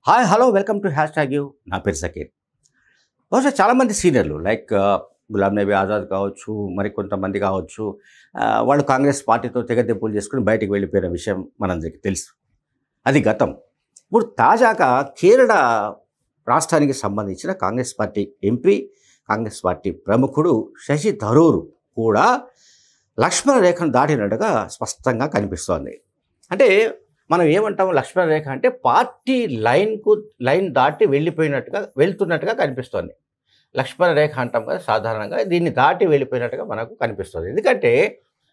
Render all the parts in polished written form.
Hi hello welcome to hash tag you. నా పేరు సకీర్. బహుశా చాలామంది సీనియర్లు లైక్ గులాం నబీ ఆజాద్ కావచ్చు, మరి కొంతమంది కావచ్చు, వాళ్ళు కాంగ్రెస్ పార్టీతో తెగదెప్పులు చేసుకుని బయటికి వెళ్ళిపోయిన విషయం మనందరికీ తెలుసు. అది గతం. ఇప్పుడు తాజాగా కేరళ రాష్ట్రానికి సంబంధించిన Congress party MP, Congress party ప్రముఖుడు శశి థరూర్ కూడా లక్ష్మణ రేఖను దాటినట్టుగా స్పష్టంగా కనిపిస్తోంది. అంటే మనం ఏమంటాము, లక్ష్మణ రేఖ అంటే పార్టీ లైన్ దాటి వెళ్తున్నట్టుగా కనిపిస్తోంది. లక్ష్మణ రేఖ అంటాం కదా సాధారణంగా, దీన్ని దాటి వెళ్ళిపోయినట్టుగా మనకు కనిపిస్తుంది. ఎందుకంటే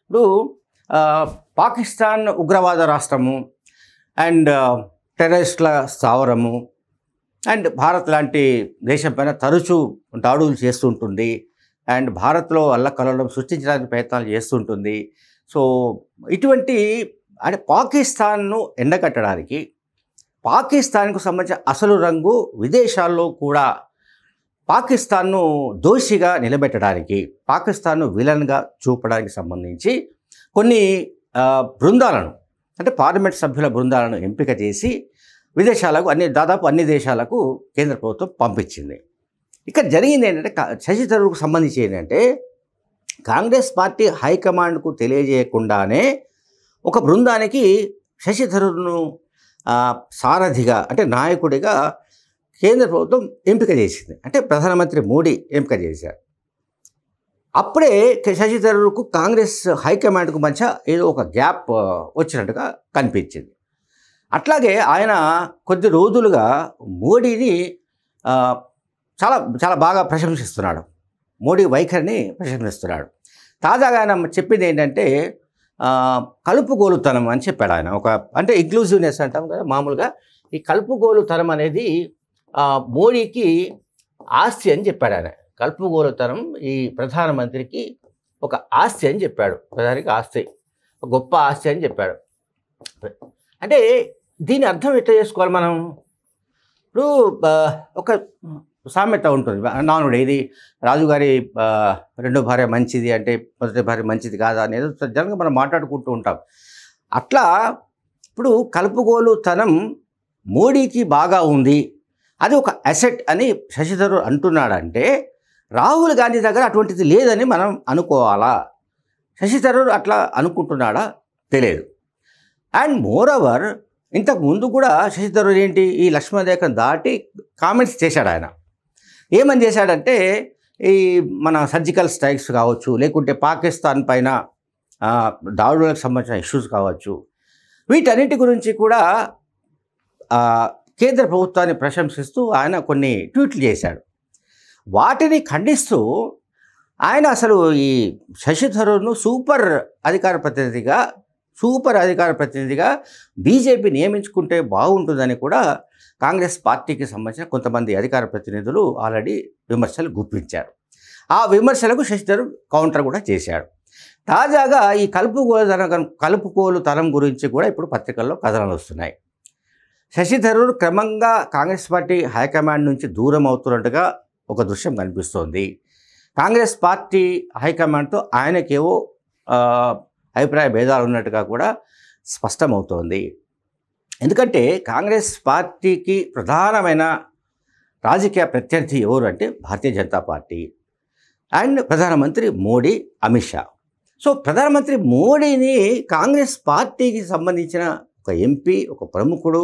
ఇప్పుడు పాకిస్తాన్ ఉగ్రవాద రాష్ట్రము అండ్ టెర్రరిస్టుల స్థావరము అండ్ భారత్ లాంటి దేశం పైన తరచూ దాడులు చేస్తుంటుంది అండ్ భారత్లో అల్లకల్లోలం సృష్టించడానికి ప్రయత్నాలు చేస్తుంటుంది. సో ఇటువంటి అంటే పాకిస్తాన్ను ఎండకట్టడానికి, పాకిస్తాన్కు సంబంధించిన అసలు రంగు విదేశాల్లో కూడా పాకిస్తాన్ను దోషిగా నిలబెట్టడానికి, పాకిస్తాన్ను విలన్గా చూపడానికి సంబంధించి కొన్ని బృందాలను, అంటే పార్లమెంట్ సభ్యుల బృందాలను ఎంపిక చేసి విదేశాలకు దాదాపు అన్ని దేశాలకు కేంద్ర ప్రభుత్వం పంపించింది. ఇక్కడ జరిగింది ఏంటంటే, శశి థరూర్కు సంబంధించి ఏంటంటే, కాంగ్రెస్ పార్టీ హైకమాండ్కు తెలియజేయకుండానే ఒక బృందానికి శశి థరూర్ను సారథిగా, అంటే నాయకుడిగా కేంద్ర ప్రభుత్వం ఎంపిక చేసింది. అంటే ప్రధానమంత్రి మోడీ ఎంపిక చేశారు. అప్పుడే శశి థరూర్కు కాంగ్రెస్ హైకమాండ్కు మధ్య ఏదో ఒక గ్యాప్ వచ్చినట్టుగా కనిపించింది. అట్లాగే ఆయన కొద్ది రోజులుగా మోడీని చాలా చాలా బాగా ప్రశంసిస్తున్నాడు. మోడీ వైఖరిని ప్రశంసిస్తున్నాడు. తాజాగా ఆయన చెప్పింది ఏంటంటే, కలుపుగోలుతనం అని చెప్పాడు ఆయన. అంటే ఇంక్లూజివ్నెస్ అంటాం కదా మామూలుగా, ఈ కలుపుగోలుతనం అనేది మోడీకి ఆస్తి అని చెప్పాడు ఆయన. కలుపుగోలుతనం ఈ ప్రధానమంత్రికి ఒక ఆస్తి అని చెప్పాడు. ప్రధానికి ఆస్తి, గొప్ప ఆస్తి అని చెప్పాడు. అంటే దీని అర్థం ఎట్లా చేసుకోవాలి మనం? ఇప్పుడు ఒక సామెత ఉంటుంది, నానుడు, ఇది రాజుగారి రెండో భార్య మంచిది అంటే మొదటి భార్య మంచిది కాదా అనేది జనంగా మనం మాట్లాడుకుంటూ ఉంటాం. అట్లా ఇప్పుడు కలుపుగోలుతనం మోడీకి బాగా ఉంది, అది ఒక అసెట్ అని శశి థరూర్ అంటున్నాడంటే, రాహుల్ గాంధీ దగ్గర అటువంటిది లేదని మనం అనుకోవాలా? శశి థరూర్ అట్లా అనుకుంటున్నాడా తెలియదు. అండ్ మోరోవర్, ఇంతకు ముందు కూడా శశి థరూర్ ఏంటి, ఈ లక్ష్మణ రేఖను దాటి కామెంట్స్ చేశాడు ఆయన. ఏమని చేశాడంటే, ఈ మన సర్జికల్ స్ట్రైక్స్ కావచ్చు, లేకుంటే పాకిస్తాన్ పైన దాడులకు సంబంధించిన ఇష్యూస్ కావచ్చు, వీటన్నిటి గురించి కూడా కేంద్ర ప్రభుత్వాన్ని ప్రశంసిస్తూ ఆయన కొన్ని ట్వీట్లు చేశాడు. వాటిని ఖండిస్తూ ఆయన అసలు ఈ శశి థరూర్ను సూపర్ అధికార ప్రతినిధిగా బీజేపీ నియమించుకుంటే బాగుంటుందని కూడా కాంగ్రెస్ పార్టీకి సంబంధించిన కొంతమంది అధికార ప్రతినిధులు ఆల్రెడీ విమర్శలు గుప్పించారు. ఆ విమర్శలకు శశి థరూర్ కౌంటర్ కూడా చేశాడు. తాజాగా ఈ కలుపుకోలుతనం గురించి కూడా ఇప్పుడు పత్రికల్లో కథనాలు వస్తున్నాయి. శశి థరూర్ క్రమంగా కాంగ్రెస్ పార్టీ హైకమాండ్ నుంచి దూరం అవుతున్నట్టుగా ఒక దృశ్యం కనిపిస్తోంది. కాంగ్రెస్ పార్టీ హైకమాండ్తో ఆయనకేవో అభిప్రాయ భేదాలు ఉన్నట్టుగా కూడా స్పష్టమవుతోంది. ఎందుకంటే కాంగ్రెస్ పార్టీకి ప్రధానమైన రాజకీయ ప్రత్యర్థి ఎవరు అంటే భారతీయ జనతా పార్టీ అండ్ ప్రధానమంత్రి మోడీ, అమిత్ షా. సో ప్రధానమంత్రి మోడీని కాంగ్రెస్ పార్టీకి సంబంధించిన ఒక ఎంపీ, ఒక ప్రముఖుడు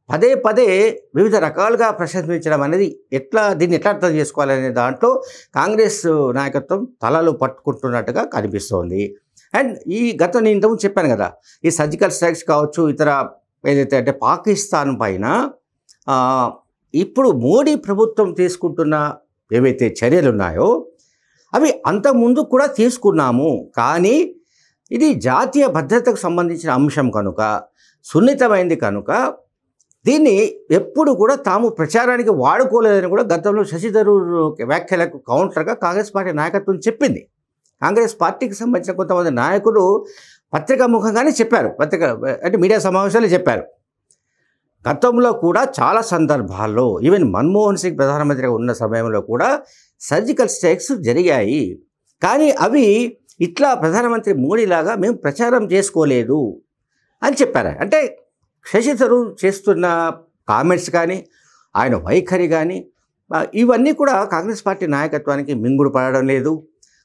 పదే పదే వివిధ రకాలుగా ప్రశంసించడం అనేది దీన్ని ఎట్లా అర్థం చేసుకోవాలనే దాంట్లో కాంగ్రెస్ నాయకత్వం తలలు పట్టుకుంటున్నట్టుగా కనిపిస్తోంది. అండ్ ఈ నేను ఇంతకుముందు చెప్పాను కదా, ఈ సర్జికల్ స్ట్రైక్స్ కావచ్చు, ఇతర ఏదైతే అంటే పాకిస్తాన్ పైన ఇప్పుడు మోడీ ప్రభుత్వం తీసుకుంటున్న ఏవైతే చర్యలు ఉన్నాయో అవి అంతకుముందు కూడా తీసుకున్నాము, కానీ ఇది జాతీయ భద్రతకు సంబంధించిన అంశం కనుక, సున్నితమైంది కనుక దీన్ని ఎప్పుడు కూడా తాము ప్రచారానికి వాడుకోలేదని కూడా గతంలో శశి థరూర్ వ్యాఖ్యలకు కౌంటర్గా కాంగ్రెస్ పార్టీ నాయకత్వం చెప్పింది. కాంగ్రెస్ పార్టీకి సంబంధించిన కొంతమంది నాయకులు పత్రికా ముఖంగానే చెప్పారు, అంటే మీడియా సమావేశాలు చెప్పారు. గతంలో కూడా చాలా సందర్భాల్లో ఈవెన్ మన్మోహన్ సింగ్ ప్రధానమంత్రిగా ఉన్న సమయంలో కూడా సర్జికల్ స్ట్రైక్స్ జరిగాయి, కానీ అవి ఇట్లా ప్రధానమంత్రి మోడీలాగా మేము ప్రచారం చేసుకోలేదు అని చెప్పారు. అంటే శశి థరూర్ చేస్తున్న కామెంట్స్ కానీ ఆయన వైఖరి కానీ ఇవన్నీ కూడా కాంగ్రెస్ పార్టీ నాయకత్వానికి మింగుడు పడడం లేదు.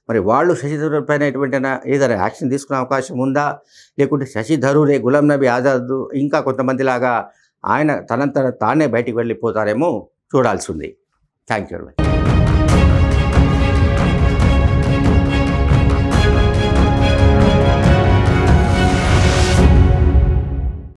మరి వాళ్ళు శశి థరూర్ పైన ఎటువంటినా ఏదైనా యాక్షన్ తీసుకునే అవకాశం ఉందా, లేకుంటే శశి థరూరే గులాం నబీ ఆజాద్ ఇంకా కొంతమందిలాగా ఆయన తనంతట తానే బయటికి వెళ్ళిపోతారేమో చూడాల్సి ఉంది. Thank you very much.